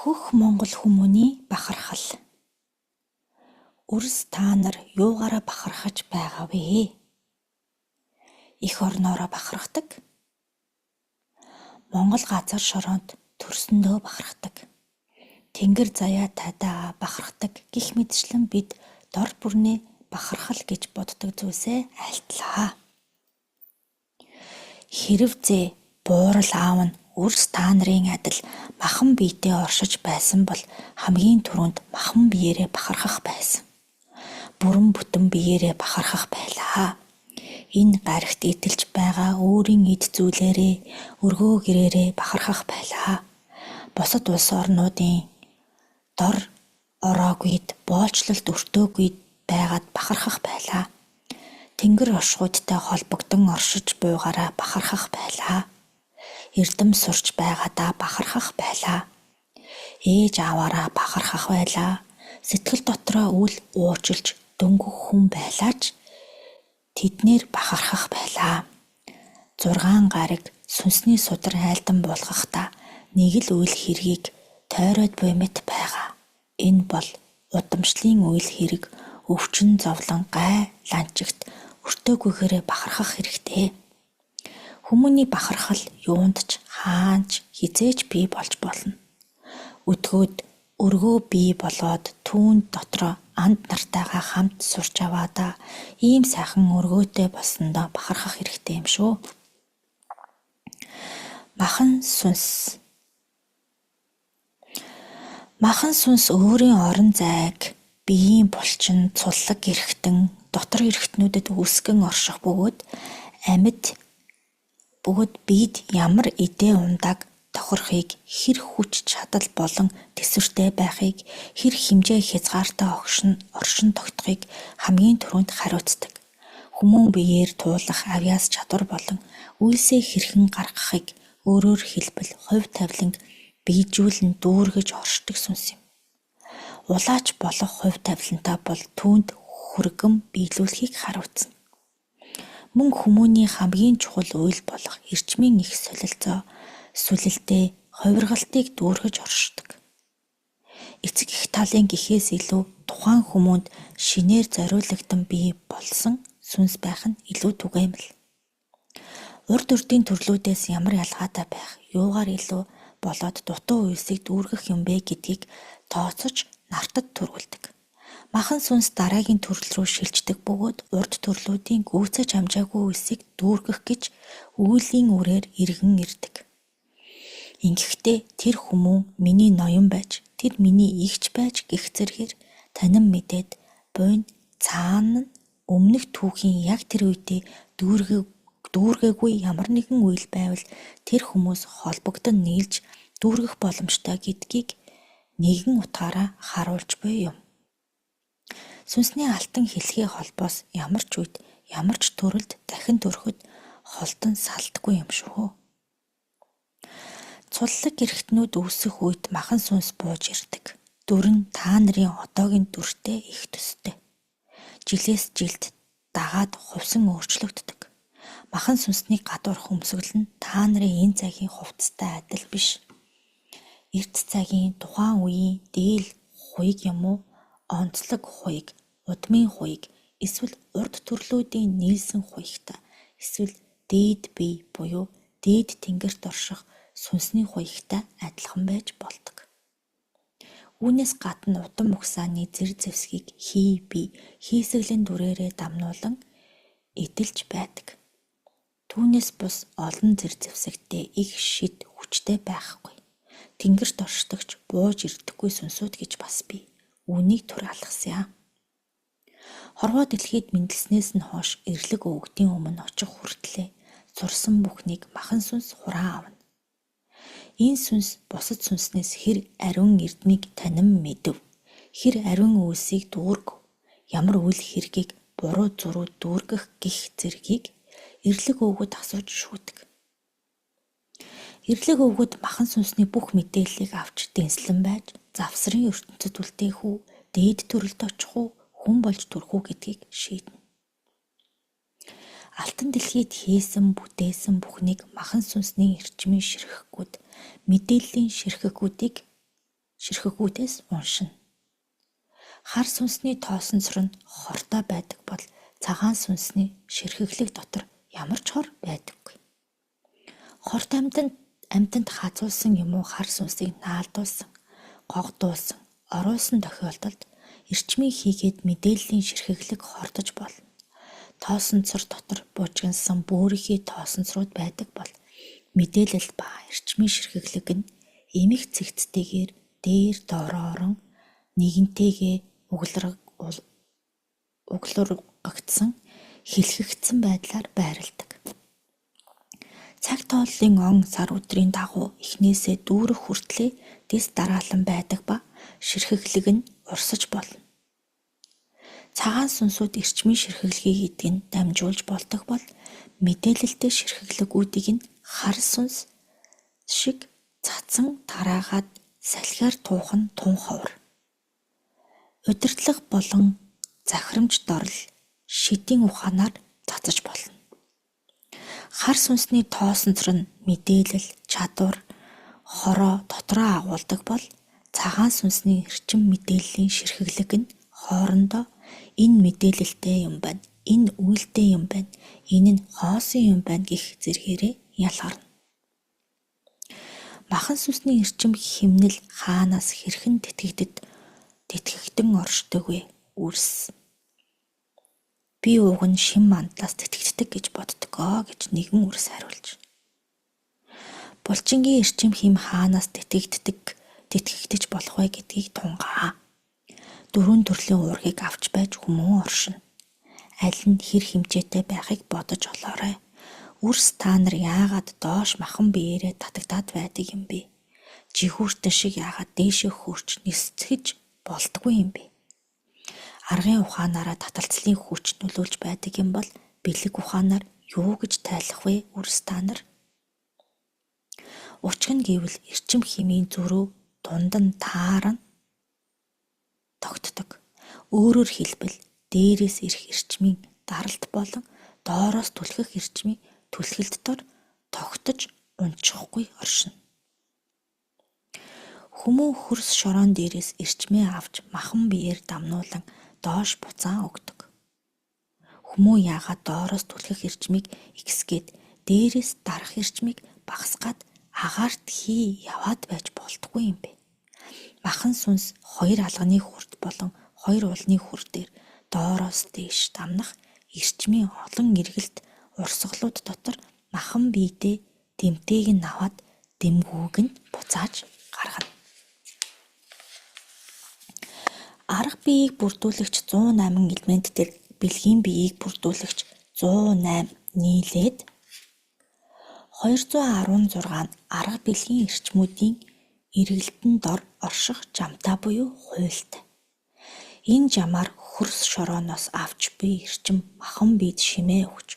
Хөх Монгол хүмүүний бахархал. Үрс та нар юугаараа бахархаж байгаа вэ? Эх орноороо бахархдаг. Монгол газар шороонд төрсөндөө бахархдаг. Тэнгэр заяа тадаа бахархдаг гэх мэтчлэн бид дор бүрнээ бахархал гэж боддог зүйлсээ альтлаа. Хэрвээ буурал аав нь үрс та нарын адил махан биетэй оршиж байсан бол хамгийн түрүүнд махан биеэрээ бахархах байсан. Бүрэн бүтэн биеэрээ бахархах байлаа. Энэ гаригт идэлж байгаа өөрийн эд зүйлээрээ өргөө гэрээрээ бахархах байлаа. Бусад улс орнуудын дор ороогүйд боолчлолт өртөөгүйд байгаад бахархах байлаа. Тэнгэр оршихуйдтай холбогдсон оршиж буйгаараа бахархах байлаа. Эрдэм сурч байгаадаа бахархах байлаа. Ээж аваараа бахархах байлаа. Сэтгэл дотроо үл уужилж дөнгөх хүн байлаач тэднэр бахархах байлаа. 6 гариг сүнсний судар айлдан буулгахдаа нэг л үйл хэргийг тойроод буй мэт байгаа. Энэ бол удамшлын үйл хэрэг өвчин зовлон гай ланчигт өртөөгүйгээрээ бахархах хэрэгтэй. Хүмүүний бахархал юунд ч хаанч хизээж бий болж болно. Өдгөөд өргөө бий болоод түүнд дотроо анд нартайгаа хамт сурч аваадаа ийм сайхан өргөөтэй болсондоо бахархах хэрэгтэй юм шүү. Махан сүнс өөрийн орон зайг биеийн булчин цуллаг эрхтэн дотор эрхтнүүдэд үүсгэн орших бөгөөд бид ямар эдээ ундаг тохирохыг, хэр хүч чадал болон тэсвэртэй байхыг, хэр хэмжээ хязгаартай оршин тогтохыг хамгийн түрүүнд хариуцдаг. Хүмүүн биеэр туулах авьяас чадвар болон үйлсээ хэрхэн гаргахыг өөрөөр хэлбэл хувь тавиланг биежүүлэн дүүргэж оршдог сүнс юм. Улаач болох хувь тавилантай бол түүнд хүргэн биелүүлэхийг хариуцна. Мөн хүмүүний хамгийн чухал үйл болох эрчмийн их солилцоо сүлэлтэй хувиргалтыг дүүргэж оршдог. Эцэг эх талын гэхээс илүү тухайн хүмүүнд шинээр зориулагдсан бий болсон сүнс байх нь илүү түгээмэл. Урд урдын төрлүүдээс ямар ялгаатай байх, юугаар илүү болоод дутуу үйлсийг дүүргэх юм бэ гэдгийг тооцож нартад төрүүлдэг. Махан сүнс дараагийн төрөл рүү шилждэг бөгөөд урд төрлүүдийн гүйцэж амжаагүй үйлсийг дүүргэх гэж үүлийн үрээр иргэн ирдэг. Ингэхдээ тэр хүмүүн миний ноён байж, тэр миний игч байж гэх зэргээр танин мэдээд буйн цаана нь өмнөх түүхийн яг тэр үедээ дүүргээгүй ямар нэгэн үйл байвал тэр хүмүүс холбогдон нийлж дүүргэх боломжтой гэдгийг нэгэн утгаараа харуулж буй юм. Сүнсний алтан хэлхий холбоос ямар ч үед ямар ч төрөлд дахин төрөхөд холдон салдаггүй юм шүү. Цуллаг эрхтнүүд үүсэх үед махан сүнс бууж ирдэг. Дүр нь та нарын одоогийн дүртэй их төстэй. Жилээс жилд дагаад хувьсан өөрчлөгддөг. Махан сүнсний гадуур хөмсгөл нь та нарын энэ цагийн хувцастай адил биш. Эрт цагийн тухайн үеийн дээл хуйг юм уу? Онцлог хуйг, удмын хуйг, эсвэл урд төрлүүдийн нийлсэн хуйгтай, эсвэл дээд бие буюу дээд тэнгэрт орших сүнсний хуйгтай адилхан байж болдог. Үүнээс гадна удам угсааны зэр зэвсгийг хийсэглэн дүрээрээ дамнуулан эдэлж байдаг. Түүнээс бус олон зэр зэвсэгтэй их шид хүчтэй байхгүй. Тэнгэрт оршдогч бууж ирдэггүй сүнсүүд гэж бас бий. Үүнийг түр алгасан. Хорвоо дэлхийд мэндэлснээс нь хойш эрлэг өвгдийн өмнө очих хүртлээр зурсан бүхнийг махан сүнс хураан авна. Энэ сүнс бусад сүнснээс хэр ариун эрдмийг танин мэдэв, хэр ариун үйлсийг дүүргэв, ямар үйл хэргийг буруу зуруу дүүргэх гих зэргийг эрлэг өвгөд асууж шүүдэг. Эрлэг өвгөд махан сүнсний бүх мэдээллийг авч дэнслэн байж завсрын ертөнцид үлдээх үү, дээд төрөлд очих уу, хүн болж төрөх үү гэдгийг шийднэ. Алтан дэлхийд хийсэн бүтээсэн бүхнийг махан сүнсний эрчмийн ширхэгүүд, мэдээллийн ширхэгүүдийг ширхэгүүдээс уншина. Хар сүнсний тоосонцор нь хортой байдаг бол цагаан сүнсний ширхэглэг дотор ямар ч хор байдаггүй. Хорт амьтанд хазуулсан юм уу хар сүнсийг наалдуулсан, гогдуулсан, оруулсан тохиолдолд эрчмийг хийгээд мэдээллийн ширхэглэг хордож болно. Тоосонцор дотор буужгансан бөөрийнхий тоосонцрууд байдаг бол мэдээлэл ба эрчмийн ширхэглэг нь эмх цэгцтэйгээр дээр доороорон нэгэнтэйгээ углургагдсан, хэлхэгдсэн байдлаар байрладаг. Цаг тооллын он сар өдрийн дагуу эхнээсээ дүүрэх хүртлээр дэс дараалан байдаг ба ширхэглэг нь урсаж болно. Цагаан сүнсүүд эрчмийн ширхэглэгийг эдг нь дамжуулж болдог бол мэдээлэлтэй ширхэглэгүүдийг нь хар сүнс шиг цацсан тараагаад салхиар туох нь тун ховор. Удирдлага болон захирамж дорл шидийн ухаанаар цацаж болно. Хар сүнсний тоосонцор нь мэдээлэл, чадвар, хороо дотроо агуулдаг бол цагаан сүнсний эрчим мэдээллийн ширхэглэг нь хоорондоо энэ мэдээлэлтэй юм байна, энэ үйлдэл юм байна, энэ нь хоосон юм байна гэх зэргээрээ ялгарна. Махан сүнсний эрчим химнэл хаанаас хэрхэн тэтгэгдэн оршдог вэ? Үрс. Би уг нь шим мандлаас тэтгэгддэг гэж боддгоо гэж нэгэн үрс хариулж. Булчингийн эрчим хим хаанаас тэтгэгдэж болох вэ гэдгийг тунгаа. 4 төрлийн уургийг авч байж хүмүүн оршино. Аль нь хэр хэмжээтэй байхыг бодож олоорой. Үрс та нар яагаад доош махан биеэрээ татагдаад байдаг юм бэ? Жихүүртэн шиг яагаад дээшээ хөрч нисцгэж болдгүй юм бэ? Аргын ухаанаараа таталцлын хүч нөлөөлж байдаг юм бол бэлэг ухаанаар юу гэж тайлах вэ үрс та нар? Учир нь гэвэл эрчим химийн зөрүү дунд нь тааран тогтдог. Өөрөөр хэлбэл дээрээс ирэх эрчмийн даралт болон доороос түлхэх эрчмийн түлхэлт дор тогтож унчихгүй оршино. Хүмүүн хөрс шороон дээрээс эрчмээ авч махан биеэр дамнуулан доош буцаан өгдөг. Хүмүүн яагаад доороос түлхэх эрчмийг ихсгээд дээрээс дарах эрчмийг багасгаад агаарт яваад байж болтгүй юм бэ? Махан сүнс 2 алганы хүрт болон 2 улны хүр дээр доороос дээш дамнах эрчмийн олон эргэлт урсгалууд дотор махан биедээ дэмтэйг нь аваад дэмгүүг нь буцааж гаргана. Арга биеийг бүрдүүлэгч 108 элемент дээр бэлгийн биеийг бүрдүүлэгч 108 нийлээд 216 арга бэлгийн эрчмүүдийн эргэлтэн дор орших жамтай буюу хуйлтай. Энэ жамаар хөрс шорооноос авч буй эрчим махан биед шимээ өгч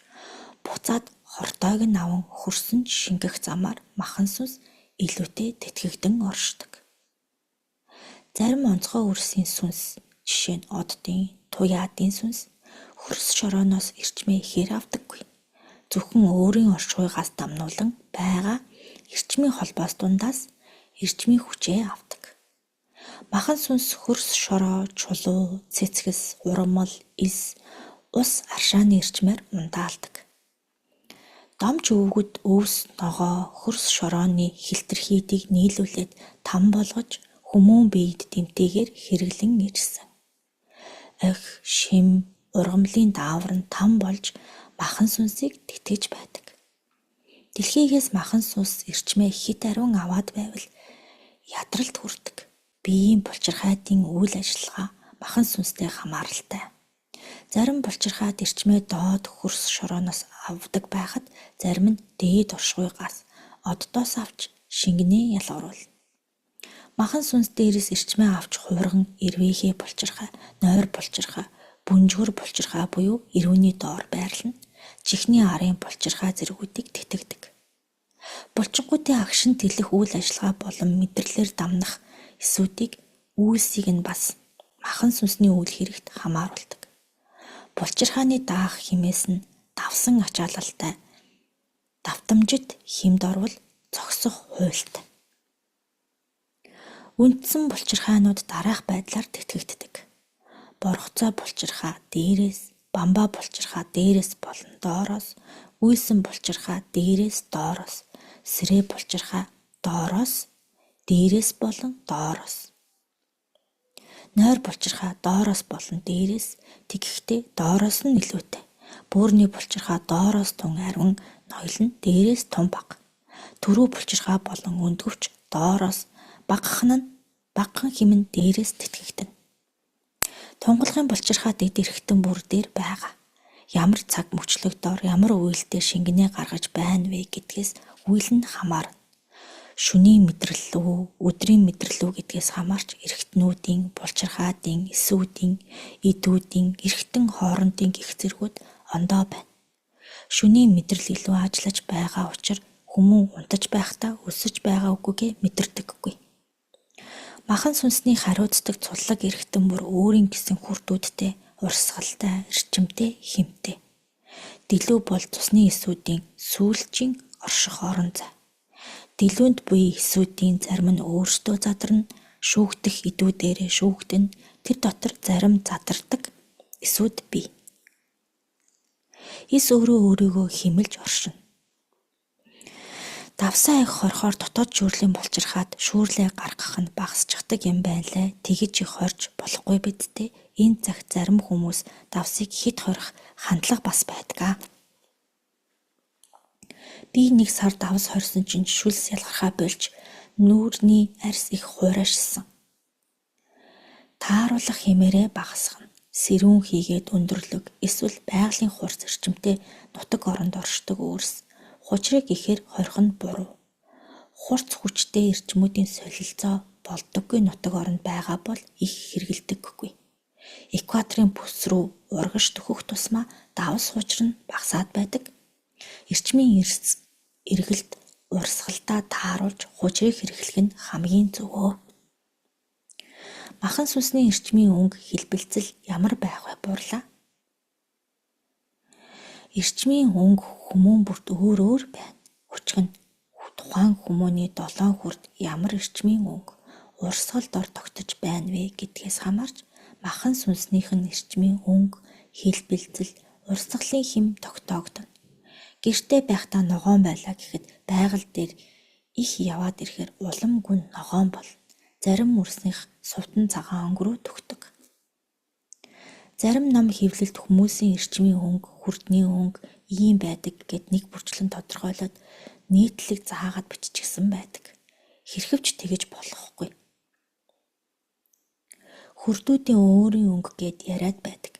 буцаад хортойг нь аван хөрсөн шингэх замаар махан сүнс илүүтэй тэтгэгдэн оршдог. Зарим онцгой үрсийн сүнс, жишээ нь оддын, туяадын сүнс хөрс шорооноос эрчмээ ихээр авдаггүй. Зөвхөн өөрийн оршихуйгаас дамнуулан байгаа эрчмийн холбоос дундаас эрчмийн хүчээ авдаг. Махан сүнс хөрс шороо, чулуу, цэцгэс, урмал, эс, ус аршааны эрчмээр ундаалдаг. Домч өвгөд өвс, ногоо, хөрс шорооны хилтерхиydийг нийлүүлээд там болгож хүмүүн биед дэмтэйгээр хэрэглэн ирсэн. Охь, шим, ургамлын даавар нь там болж махан сүнсийг тэтгэж байдаг. Дэлхийгээс махан сүнс эрчмээ хит ариун аваад байвал ядралт хүрдэг. Биеийн булчирхайтын үйл ажиллагаа махан сүнстэй хамааралтай. Зарим булчирхайд эрчмээ доод хөрс шорооноос авдаг байхад зарим нь дээд оршихуйгаас оддоос авч шингэнээ ялгаруулна. Махан сүнс дээрээс эрчмээ авч хуурган эрвээхээ булчирхай, нойр булчирхай, бүнжгөр булчирхай буюу эрүүний доор байрлана. Чихний арын булчирхай зэргүүдийг тэтгэдэг. Булчингуудын агшин тэлэх үйл ажиллагаа болон мэдрэлээр дамнах эсүүдийг үйлсийг нь бас махан сүнсний үйл хэрэгт хамааруулдаг. Булчирхааны даах химээс нь давсан ачаалалтай, давтамжит химд орвол зогсох хуйлтай. Үндсэн булчирхаанууд дараах байдлаар тэтгэгддэг. Боргоцоо булчирхаа дээрээс, бамбаа булчирхаа дээрээс болон доороос, үйлсэн булчирхаа дээрээс доороос, сэрээ булчирхаа доороос, дээрээс болон доороос. Нойр булчирхаа доороос болон дээрээс, тэгэхдээ доороос нь илүүтэй. Бөөрийн булчирхаа доороос тун арвин, ноёл нь дээрээс тун бага. Түрүү булчирхаа болон өндгөвч доороос, багахан хэмнэн дээрээс тэтгэгдэнэ. Тунгалгын булчирхаа дэд эрхтэн бүр дээр байгаа. Ямар цаг мөчлөгдөөр ямар үеэлтэд шингэнээ гаргаж байна вэ гэдгээс үйл нь хамаарна. Шөнийн мэдрэл үү, өдрийн мэдрэл үү гэдгээс хамаарч эрхтнүүдийн, булчирхаадын, эсүүдийн, идүүдийн, эрхтэн хоорондын гих зэргүүд ондоо байна. Шөнийн мэдрэл илүү ажиллаж байгаа учраас хүмүүн унтаж байхдаа өсөж байгаа үгүйгээ мэдэрдэггүй. Махан сүнсний хариуцдаг цуллаг эрхтэн бүр өөрийн гэсэн хүрдүүдтэй, урсгалтай, эрчимтэй, хэмтэй. Дэлүү бол цусны эсүүдийн сүүлчийн орших орон зай. Дэлүүнд буй эсүүдийн зарим нь өөрсдөө задарна, шүүгдэх идүүдээрээ шүүгдэн, тэр дотор зарим задардаг эсүүд бий. Эс өөрөө өөрийгөө химэлж оршино. Давсан их хорхоор дотоод шүүрлийн булчирхаад шүүрлээ гаргах нь багасчихдаг юм байлаа. Тэгэж их хорж болохгүй бидтэй. Энэ цагт зарим хүмүүс давсыг хит хорих хандлага бас байдаг. Би нэг сар давс хорсон чинь шүлс ялгархаа болж нүүрний арьс их хуурайшсан. Тааруулах хэмээрээ багасгана. Сэрүүн хийгээд өндөрлөг эсвэл байгалийн хурц эрчимтэй нутаг оронд оршдог өөрс. Хучрыг ихээр хорих нь буруу. Хурц хүчтэй эрчмүүдийн солилцоо болдоггүй нутаг оронд байгаа бол их хэрэгэлдэггүй. Экваторын бүс рүү урагш төхөх тусмаа давс хучир нь багасаад байдаг. Эрчмийн эргэлт урсгалдаа тааруулж хучрыг хэрэглэх нь хамгийн зөвөө. Махан сүнсний эрчмийн өнгө хэлбэлцэл ямар байх вэ бурлаа? Эрчмийн өнгө хүмүүн бүрт өөр байна. Учир нь тухайн хүмүүний 7 хүрд ямар эрчмийн өнгө урсгалд ор тогтож байна вэ гэдгээс хамаарч махан сүнснийх нь эрчмийн өнгө хэлбэлцэл урсгалын хэм тогтоогдно. Гэртээ байхдаа ногоон байлаа гэхэд байгаль дээр их яваад ирэхээр улам гүн ногоон бол зарим мөрснийх сувдан цагаан өнгөрөө төгтөг. Зарим ном хэвлэлд хүмүүсийн эрчмийн өнгө, хүрдний өнгө ийм байдаг гэд нэг бүрчлэн тодорхойлоод нийтлэг заагаад биччихсэн байдаг. Хэрхэвч тэгэж болохгүй. Хүрдүүдийн өөрийн өнгө гэд яриад байдаг.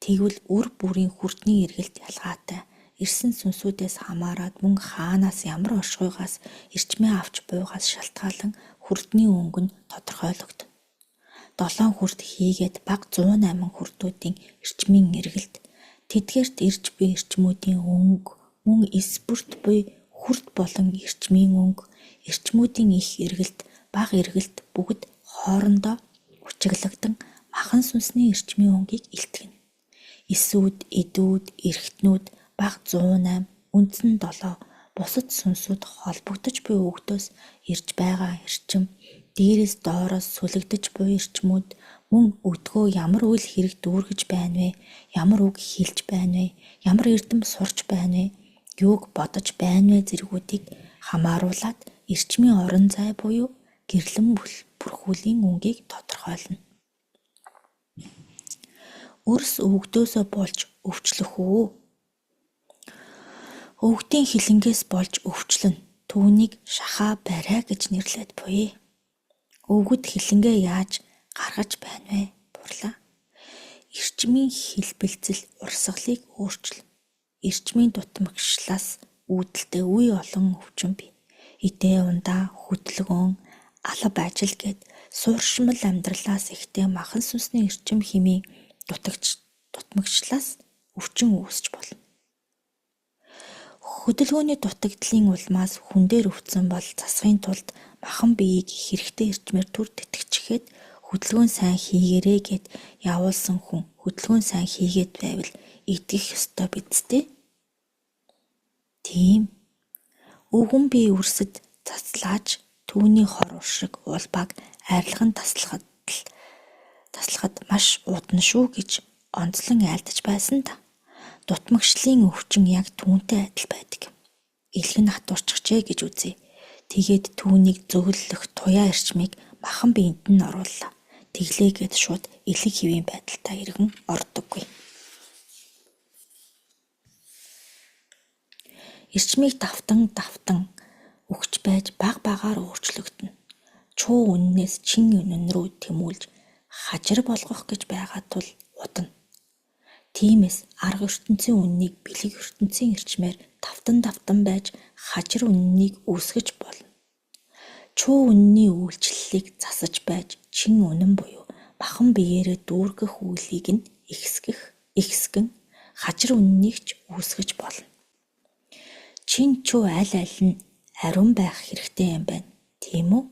Тэгвэл үр бүрийн хүрдний эргэлт ялгаатай. Ирсэн сүнсүүдээс хамаарад мөн хаанаас ямар оршихуйгаас эрчмээ авч буйгаас шалтгаалan хүрдний өнгө нь тодорхойлогдно. 7 хүрд хийгээд баг 108 хүрдүүдийн эрчмийн эргэлт, тэдгээрт ирж буй эрчмүүдийн өнгө, мөн эс бүрт буй хүрд болон эрчмийн өнгө, эрчмүүдийн их эргэлт, бага эргэлт бүгд хоорондоо хүчиглэгдэн махан сүнсний эрчмийн өнгийг илтгэнэ. Эсүүд, идүүд, эрхтнүүд баг 108, үндсэн 7 бусад сүнсүүд холбогдож буй өгдөөс ирж байгаа эрчим, дээрээс доороос сүлэгдэж буй эрчмүүд мөн өдгөө ямар үйл хэрэг дүүргэж байна вэ? Ямар үг хэлж байна вэ? Ямар эрдэм сурч байна вэ? Юуг бодож байна вэ зэргүүдийг хамааруулад эрчмийн орон зай буюу гэрлэн бүрхүүлийн өнгийг тодорхойлно. Өрс өгдөөсөө болж өвчлөх үү? Өвгдийн хилэнгээс болж өвчлөн түүнийг шахаа барай гэж нэрлээд буй. Өвгөд хилэнгээ яаж гаргаж байна вэ? Бурлаа. Эрчмийн хэлбэлцэл урсгалыг өөрчилнө. Эрчмийн дутмагшлаас үүдэлтэй үе олон өвчин бий. Идээ ундаа, хөдөлгөөн, алба ажил гэд сууршмал амьдралаас ихтэй махан сүнсний эрчим хэмээн дутмагчлаас өвчин үүсч болно. Хөдөлгөөний дутагдлын улмаас хүн дээр өвцөн бол засахын тулд махан биеийг хэрэгтэй эрчмээр түр тэтгэжихэд хөдөлгөөн сайн хийгээрэй гэд явуулсан хүн хөдөлгөөн сайн хийгээд байвал итгэх ёстой бидтэй. Тийм. Өвгөн бие үрсэд цацлааж түүний хор уршиг улбааг арилган таслахад маш удна шүү гэж онцлон айлдаж байсан та. Дутмагшлын өвчин яг түүнтэй адил байдаг. Илгэн хатуурчихжээ гэж үзье. Тэгээд түүнийг зөглөх туяа эрчмийг махан биед нь орууллаа. Тэглээгээд шууд элэг хэвийн байдалтай иргэн ордоггүй. Эрчмийг давтан өгч байж баг багаар өөрчлөгдөнө. Чуу үннээс чин үнэн рүү тэмүүлж хажир болгох гэж байгаа тул удана. Тиймээс арга ертөнцийн үннийг бэлэг ертөнцийн эрчмээр давтан байж хажир үннийг үүсгэж болно. Чуу үнний үйлчлэлийг засаж байж чин үнэн буюу махан биеэрээ дүүргэх үйлийг нь ихсгэн хажир үннийг ч үүсгэж болно. Чин чүү аль нь ариун байх хэрэгтэй юм байна. Тийм үү?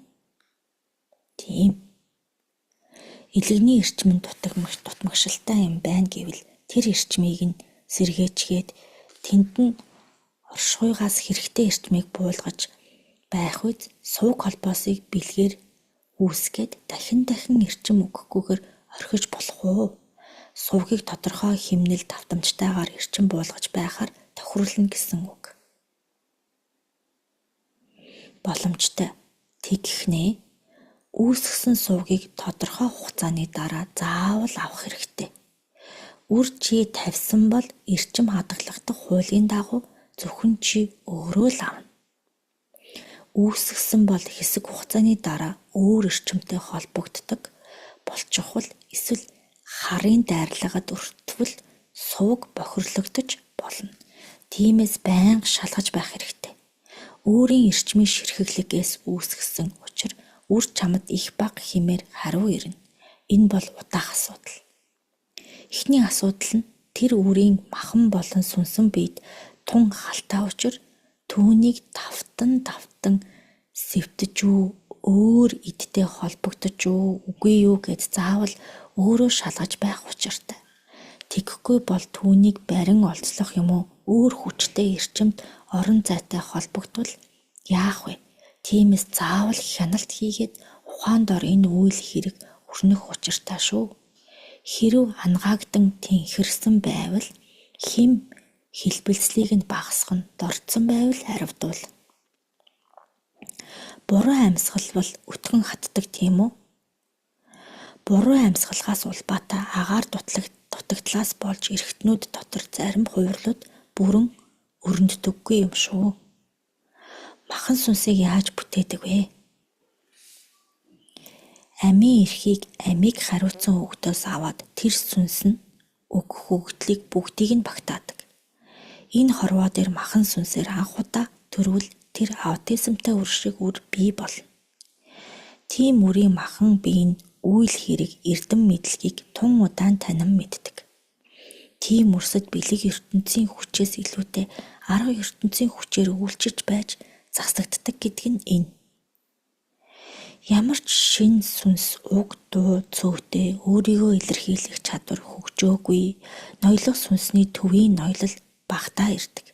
Тийм. Илэгний эрчим нь дутмагшилтай юм байна гэвэл тэр эрчмийг нь сэргээчгээд тэнд нь оршихуйгаас хэрэгтэй эрчмийг буулгаж байх үед сувг холбоосыг бэлгээр үүсгээд дахин эрчим өгөхгүйгээр орхиж болох уу? Сувгийг тодорхой хэмнэл давтамжтайгаар эрчим буулгаж байхаар тохируулна гэсэн үг. Боломжтой. Тэгэхнээ үүсгэсэн сувгийг тодорхой хугацааны дараа заавал авах хэрэгтэй. Үр чи тавьсан бол эрчим хадгалагдах хуулийн дагуу зөвхөн чи өөрөө л авна. Үүсгэсэн бол хэсэг хугацааны дараа өөр эрчимтэй холбогддог болчихвол эсвэл харын дайрлагад өртвөл сувг бохирлогдож болно. Тиймээс байнга шалгаж байх хэрэгтэй. Өөрийн эрчмийн ширхэглэгээс үүсгэсэн учир үр чамд их бага хэмээр хариу ирнэ. Энэ бол удаах асуудал. Эхний асуудал нь тэр үрийн махан болон сүнсэн биед тун халтай учир түүнийг давтан сэвтэж үү, өөр идтэй холбогдож үгүй юу гэд заавал өөрөө шалгаж байх учиртай. Тэгэхгүй бол түүнийг барин олцлох юм уу өөр хүчтэй эрчимд орон зайтай холбогдвол яах вэ? Тиймээс заавал хяналт хийгээд ухаандор энэ үйл хэрэг өрнөх учиртай шүү. Хэрв ангаагдан тэнхэрсэн байвал хэм хэлбэлцлийг нь багасгах нь дордсон байвал харивдуул. Буруу амьсгал бол өтгөн хатдаг тийм үү? Буруу амьсгалаас улбаатай агаар дутагдлаас болж эргэтнүүд дотор зарим хувирлууд бүрэн өрөнддөггүй юм шүү. Махан сүнсийг яаж бүтээдэг вэ? Амийн эрхийг амийг хариуцсан өгдөөс аваад тэр сүнс нь өгөх өгдлийг бүгдийг нь багтаадаг. Энэ хорвоо дээр махан сүнсээр анх удаа төрвөл тэр аутизмтай үршиг үр бий болно. Тийм үрийн махан бие нь үйл хэрэг эрдэм мэдлэгийг тун удаан танин мэддэг. Тийм үрсэд бэлэг ертөнцийн хүчээс илүүтэй арга ертөнцийн хүчээр үйлчилж байж засагддаг гэдэг нь энэ. Ямар ч шин сүнс уг дуу цөвтэй өөрийгөө илэрхийлэх чадвар хөгжөөгүй ноёлох сүнсний төвийн ноёлол багтаа ирдэг.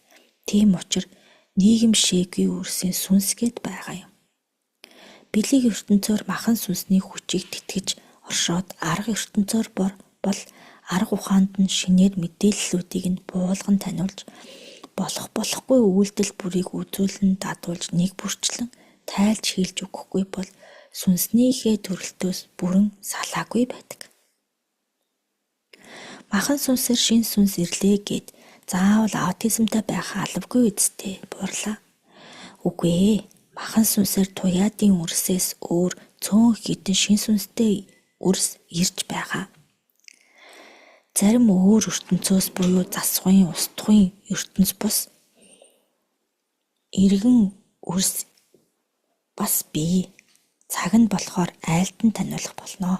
Тийм учраас нийгэм шээгүй үрсийн сүнс гэд байгаа юм. Бэлэг ертөнцөөр махан сүнсний хүчийг тэтгэж оршоод арга ертөнцөөр бол арга ухаанд нь шинээр мэдээллүүдийг нь буулган таниулж болохгүй үйлдэл бүрийг үзүүлэн дадуулж нэг бүрчлэн тайлж хийлж өгөхгүй бол сүнснийхээ төрөлтөөс бүрэн салаагүй байдаг. Махан сүнсээр шин сүнс ирлээ гэд заавал аутизмтай байх албагүй үсттэй буурлаа. Үгүй ээ. Махан сүнсээр туяадын үрсээс өөр цөөн хідэн шин сүнстэй үрс ирж байгаа. Зарим өөр ертөнцөөс буюу засгын устгын ертөнц бус иргэн үрс бас бий. Цаг нь болохоор айлтан таниулах болно.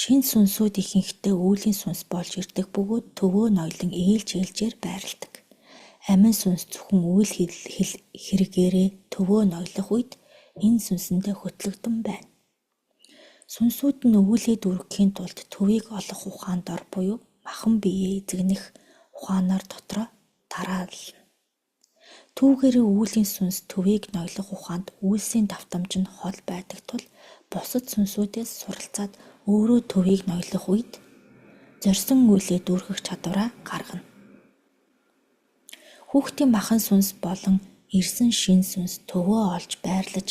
Шин сүнсүүд ихэнхдээ үүлийн сүнс болж ирдэг бөгөөд төвөө ноёлон ээлжээр байрладаг. Амин сүнс зөвхөн үйл хэрэгээрээ төвөө ноёлох үед энэ сүнсэндээ хөтлөгдөн байна. Сүнсүүд нь өвүүлээ дүргэхийн тулд төвийг олох ухаанд ор буюу махан биеэ эзэгнэх ухаанаар дотроо тараална. Түүгээрээ үүлийн сүнс төвийг ноёлох ухаанд үйлсийн давтамж нь хол байдаг тул бусад сүнсүүдээс суралцаад өөрөө төвийг ноёлох үед зорьсон үйлээ дүүргэх чадвараа гаргана. Хүүхдийн махан сүнс болон ирсэн шинэ сүнс төвөө олж байрлаж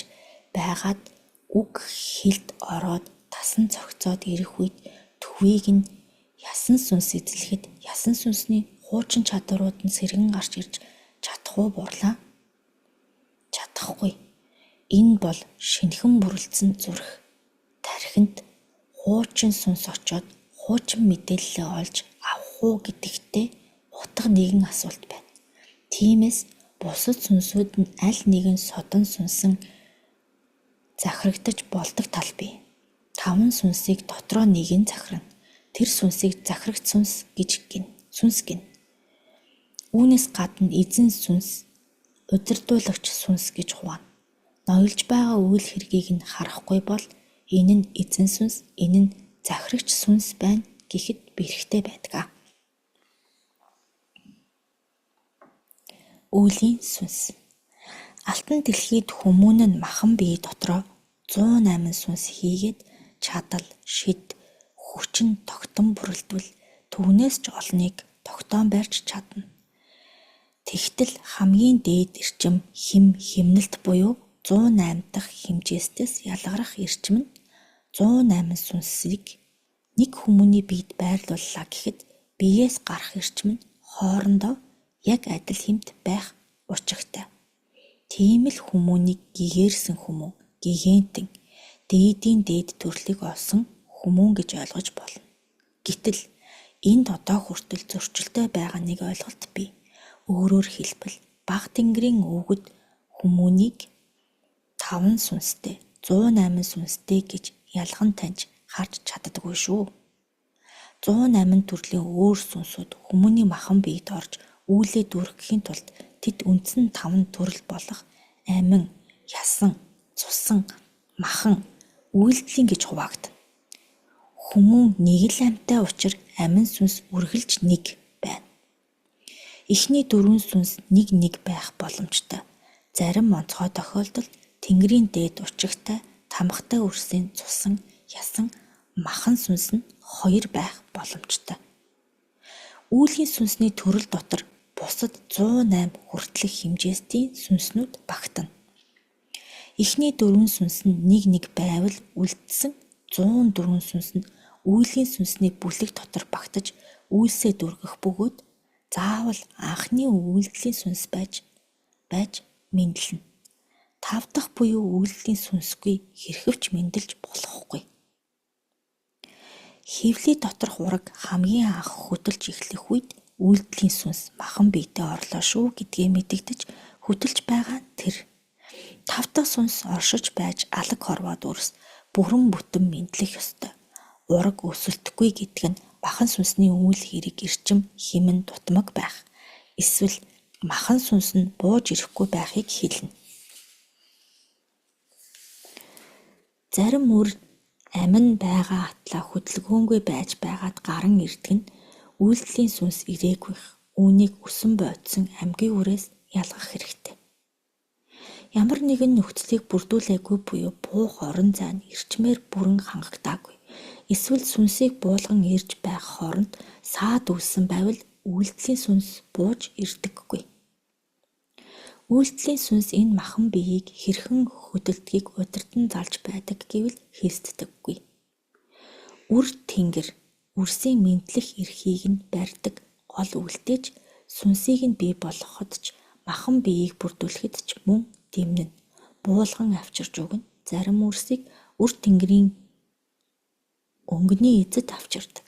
байгаад үг хэлд ороод тасан цогцоод ирэх үед төвийг нь ясан сүнс эзлэхэд ясан сүнсний хуучин чадварууд нь сэргэн гарч ирж чадах уу бурлаа? Чадахгүй. Энэ бол шинэхэн бүрэлдсэн зүрх. Тархинд хуучин сүнс очоод хуучин мэдээлэлээ олж авах уу гэдэгтээ утга нэгэн асуулт байна. Тиймээс бусад сүнсүүд нь аль нэгэн содон сүнсэн захирагдаж болдог тал бий. 5 сүнсийг дотроо нэг нь захирна. Тэр сүнсийг захирагч сүнс гэж гэнэ. Үүнээс гадна эзэн сүнс, удирдуулагч сүнс гэж хуваана. Ноёлж байгаа үйл хэргийг нь харахгүй бол энэ нь эзэн сүнс, энэ нь захирагч сүнс байна гэхэд бэрхтээ байдаг. Үлийн сүнс. Алтан дэлхийд хүмүүн нь махан бие дотроо 108 сүнс хийгээд чадал, шид, хүчин тогтон бүрэлдэвэл түүнээс ч олныг тогтоон барьж чадна. Тэгтэл хамгийн дээд эрчим химнэлт буюу 108 дахь хэмжээстээс ялгарах эрчим нь 108 сүнсийг нэг хүмүүний биед байрлууллаа гэхэд биеэс гарах эрчим нь хоорондоо яг адил хэмт байх учиртай. Тийм л хүмүүнийг гэгээрсэн хүмүүн, гэгэнтэн, дээдийн дээд төрлийг олсон хүмүүн гэж ойлгож болно. Гэтэл энд одоо хүртэл зөрчилтэй байгаа нэг ойлголт бий. Өөрөөр хэлбэл баг тэнгэрийн өвгөд хүмүүнийг 5 сүнстэй, 108 сүнстэй гэж ялган таньж харж чаддаггүй шүү. 108 төрлийн өөр сүнсүүд хүмүүний махан биед орж үүлээ дүүргэхийн тулд тэд үндсэн 5 төрөл болох амин, ясан, цусан, махан, үйлдэлийн гэж хуваагдана. Хүмүүн нэг л амьтай учир амин сүнс үргэлж нэг байна. Эхний 4 сүнс нэг байх боломжтой. Зарим онцгой тохиолдолд тэнгэрийн дээд учигтай, тамхтай үрсийн цусан, ясан, махан сүнс нь 2 байх боломжтой. Үүлийн сүнсний төрөл дотор бусад 108 хүртэлх хэмжээстийн сүнснүүд багтана. Эхний 4 сүнс нь нэг байвал үлдсэн 104 сүнс нь үүлийн сүнсний бүлэг дотор багтаж үйлсээ дүргэх бөгөөд заавал анхны үйлдэлийн сүнс байж мэндэлнэ. 5 дахь буюу үйлдэлийн сүнсгүй хэрхэвч мэндэлж болохгүй. Хевлийн доторх ураг хамгийн анх хөдөлж эхлэх үед үйлдэлийн сүнс махан биедээ орлоо шүү гэдгээ мэдэгдэж хөдөлж байгаа тэр. 5 дахь сүнс оршиж байж алаг хорвоод үрс бүрэн бүтэн мэдлэх ёстой. Ураг өсөлтөхгүй гэдэг нь махан сүнсний үйл хэрэг эрчим химэн дутмаг байх. Эсвэл махан сүнс нь бууж ирэхгүй байхыг хэлнэ. Зарим үр амин байгаа атлаа хөдөлгөөнгүй байж байгаад гаран ирдэг нь үйлдэлийн сүнс ирээгүйх. Үүнийг өсөн бодсон амьгийн үрээс ялгах хэрэгтэй. Ямар нэгэн нөхцөлийг бүрдүүлээгүй буюу буух орон зай нь эрчмээр бүрэн хангагдаагүй. Эсвэл сүнсийг буулган ирж байх хооронд саад үлсэн байвал үйлдэлийн сүнс бууж ирдэггүй. Үйлдэлийн сүнс энэ махан биеийг хэрхэн хөдөлдгийг удирдан залж байдаг гэвэл хэлцдэггүй. Үр тэнгэр үрсийн мэдлэх эрхийг нь барьдаг гол үйлдэж сүнсийг нь бий болгоход ч махан биеийг бүрдүүлэхэд ч мөн дэмнэн буулган авчирж өгнө. Зарим үрсийг үр тэнгэрийн өнгөний эзэд авчирдаг.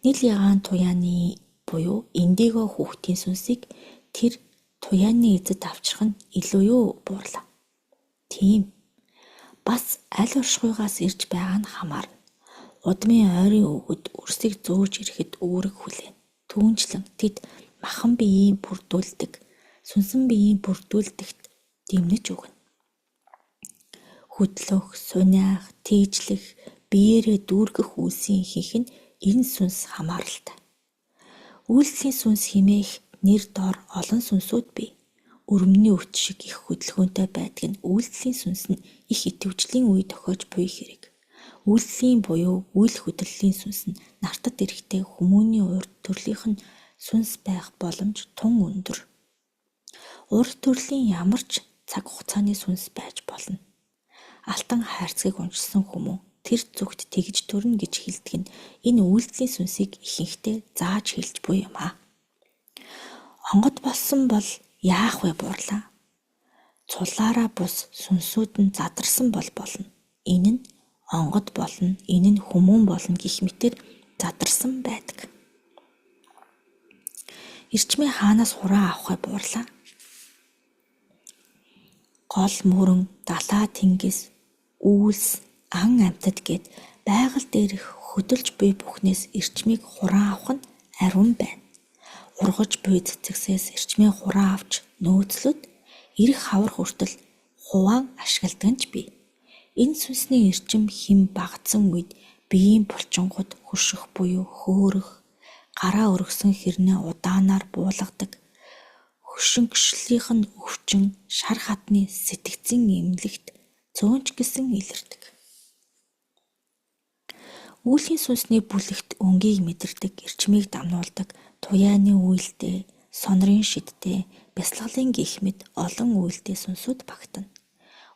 Нил ягаан туяаны буюу индиго хүүхдийн сүнсийг тэр туяаны эзэд авчрах нь илүү юу буурлаа. Тийм. Бас аль оршихуйгаас ирж байгаа нь хамаарна. Удмын ойрын өвгөд үрсийг зөөж ирэхэд үүрэг хүлээн. Түүнчлэн тэд махан биеийн бүрдүүлдэг, сүнсэн биеийн бүрдүүлдэгт дэмнэж өгнө. Хөдлөх, суниах, тийжлэх, биеэрээ дүүргэх үйлсийн ихэнх нь энэ сүнс хамааралтай. Үйлдэлийн сүнс хэмээх нэр дор олон сүнсүүд бий. өрөмний үт шиг их хөдөлгөөнтэй байдаг нь үйлдэлийн сүнс нь их идэвхжлийн үе тохиож буй хэрэг. Үйлдэлийн буюу үйл хөдлөлийн сүнс нь нартад эрэхтэй хүмүүний урд төрлийнх нь сүнс байх боломж тун өндөр. Урд төрлийн ямар ч цаг хугацааны сүнс байж болно. Алтан хайрцгийг уншсан хүмүүс тэр зүгт тэгж төрнө гэж хэлдэг нь энэ үйлдэлийн сүнсийг ихэнхдээ зааж хэлж буй юм аа. Онгод болсон бол яах вэ буурлаа? Цулаараа бус сүнсүүд нь задарсан бол болно. Энэ нь онгод болно, энэ нь хүмүүн болно гэх мэтээр задарсан байдаг. Эрчмээ хаанаас хураа авах вэ буурлаа? Гол мөрөн, далаа тэнгис, үйлс, ан амьтад гэд байгаль дээрх хөдөлж буй бүхнээс эрчмийг хураа авах нь ариун байна. Ургаж буй цэцэгсээс эрчмээ хураа авч нөөцлөд эрх хавар хүртэл хуваан ашигладаг нь ч бий. Энэ сүнсний эрчим хэм багтсан үед биеийн булчингууд хөшөх буюу хөөрөх, гараа өргсөн хэрнээ удаанаар буулгадаг, хөшөнгөшлийнх нь өвчин, шар хатны сэтгцэн эмнэлэгт зөөнч гэсэн илэрдэг. Үүлийн сүнсний бүлэгт өнгийг мэдэрдэг, эрчмийг дамнуулдаг, туяаны үйлдэл, сонрын шидтэй, бясалгалын гэх мэт олон үйлдэл сүнсүүд багтана.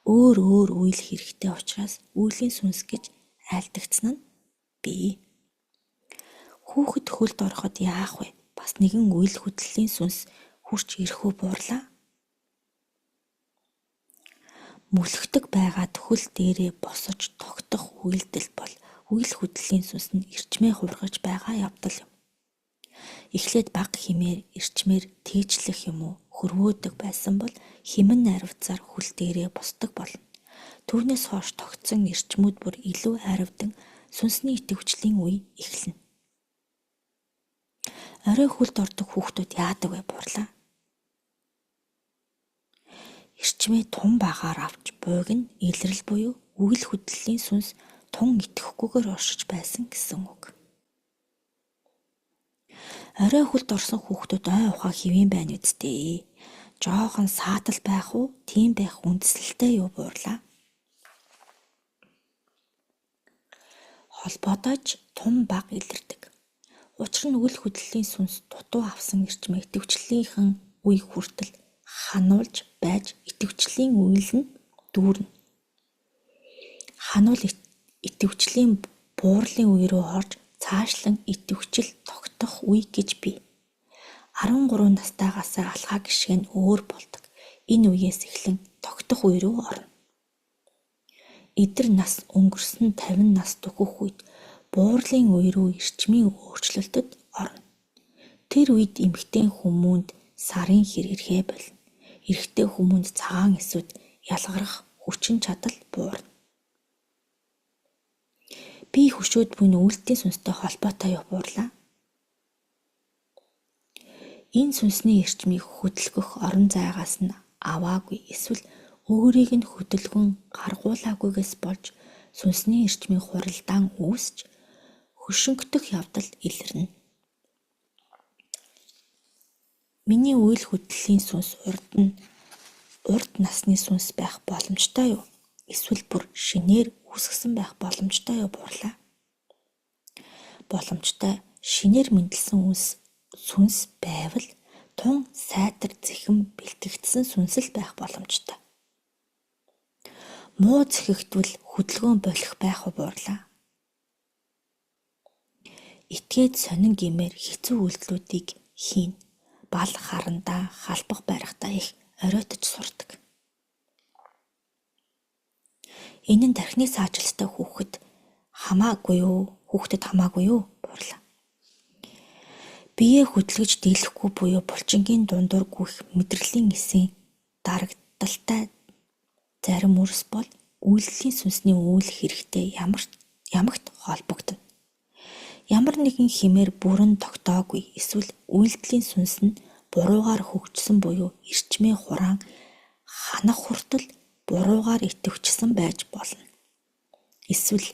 Өөр үйл хэрэгтэй учраас үүлийн сүнс гэж айлдагдсан нь бий. Хүүхэд хөлд ороход яах вэ? Бас нэгэн үйл хөдлөлийн сүнс хурч ирэхүү буурлаа. Мөлхдөг байгаад хөл дээрээ босож тогтох үйлдэл бол үйл хөдлөлийн сүнс нь эрчмээ хургаж байгаа явдал юм. Эхлээд бага хэмээр эрчмээр тээжлэх юм уу хөрвөөдөг байсан бол хэмэн аривцаар хөл дээрээ босдог болно. Түүнээс хойш тогтсон эрчмүүд бүр илүү аривдан сүнсний идэвхжлийн үе эхэлнэ. Орой хөлд ордог хүүхдүүд яадаг вэ буурлаа? Эрчмээ тун багаар авч бууг нь илрэл буюу үйл хөдлөлийн сүнс тун итгэхгүйгээр оршиж байсан гэсэн үг. Орой хөлд орсон хүүхдүүд ой ухаа хэвэн байна үсттэй. Жоохон саатал байх уу, тийм байх үндслэлтэй юу буурлаа? Холбоотойч тун баг илэрдэг. Учир нь үйл хөдлөлийн сүнс дутуу авсан эрчмээ идэвхжлийнхэн үе хүртэл хануулж байж идэвхжлийн үйл нь дүүрнэ. Хануул идэвхжлийн буурлын үе рүү орж цаашлан идэвхжил тогтох үе гэж бий. 13 настайгаас алхаа гişг нь өөр болдог. Энэ үеэс эхлэн тогтох үе рүү орно. Эдэр нас өнгөрсөн 50 нас төгөх үед буурлын үе рүү эрчмийн өөрчлөлтөд орно. Тэр үед эмэгтэй хүмүүнд сарын хэр ирэхэ болно. Эрэгтэй хүмүүнд цагаан эсүүд ялгарах хүчин чадал буурна. Би хөшөөд буйн үйлдэлийн сүнстэй холбоотой юу буурлаа? Энэ сүнсний эрчмийг хөдөлгөх орон зайгаас нь аваагүй эсвэл өөрийг нь хөдөлгөн гаргуулаагүйгээс болж сүнсний эрчмийн хуралдаан үүсч хөшөнгөх явдал илэрнэ. Миний үйл хөдлөлийн сүнс урд насны сүнс байх боломжтой юу? Эсвэл бүр шинээр үүсгэсэн байх боломжтой юу буурлаа? Боломжтой. Шинээр мэндэлсэн сүнс байвал тун сайтар зэхэм бэлтгэгдсэн сүнс л байх боломжтой. Муу зэхэгдвэл хөдөлгөөн болох байх уу буурлаа? Итгээд сонин гэмээр хэцүү үйлдэлүүдийг хийн. Бал харандаа, халбах байрахтаа их оройтож сурдаг. Энэ нь тархины саажилттай хүүхдэд хамаагүй юу буурлаа. Биеэ хөдөлгөж дийлэхгүй буюу булчингийн дундуур гүйх мэдрэлийн эсийн дарагдaltaй зарим үрс бол үйлдэлийн сүнсний үйл хэрэгтэй ямагт холбогдно. Ямар нэгэн хэмээр бүрэн тогтоогүй эсвэл үйлдэлийн сүнс нь буруугаар хөгжсөн буюу эрчмээ хураан ханах хүртэл буруугаар идэвхжсэн байж болно. Эсвэл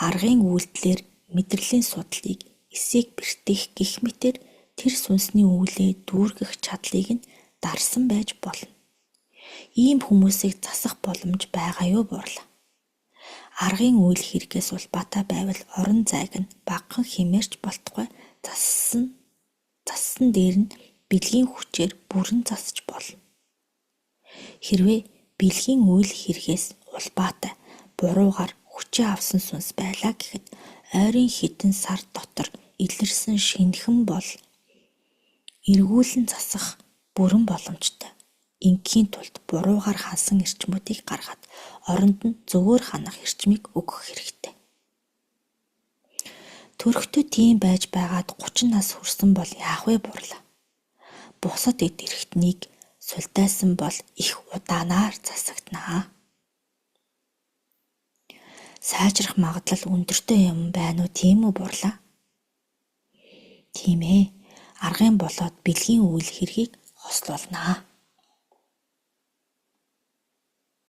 аргын үйлдэлээр мэдрэлийн судлыг эсийг бэртэх гэх мэтээр тэр сүнсний үүлээ дүүргэх чадлыг нь дарсан байж болно. Ийм хүмүүсийг засах боломж байгаа юу бурлаа. Аргын үйл хэрэгээс улбаатай байвал орон зайг нь багахан хэмээрч болтугай зассан дээр нь бэлгийн хүчээр бүрэн засаж болно. Хэрвээ бэлгийн үйл хэрэгээс улбаатай буруугаар хүчээ авсан сүнс байлаа гэхэд ойрын хэдэн сар дотор илэрсэн шинэхэн бол эргүүлэн засах бүрэн боломжтой. Ингийн тулд буруугаар хансан эрчмүүдийг гаргаад оронд нь зөвөр ханах эрчмийг өгөх хэрэгтэй. Төрхтөө тийм байж байгаад 30 нас хүрсэн бол яах вэ бурлаа. Бусад эд эрхтнийг султайсан бол их удаанаар засагднаа. Сайжрах магадлал өндөртэй юм байна уу тийм үү бурлаа? Тийм ээ. Аргын болоод бэлгийн үйл хэргийг хослуулнаа.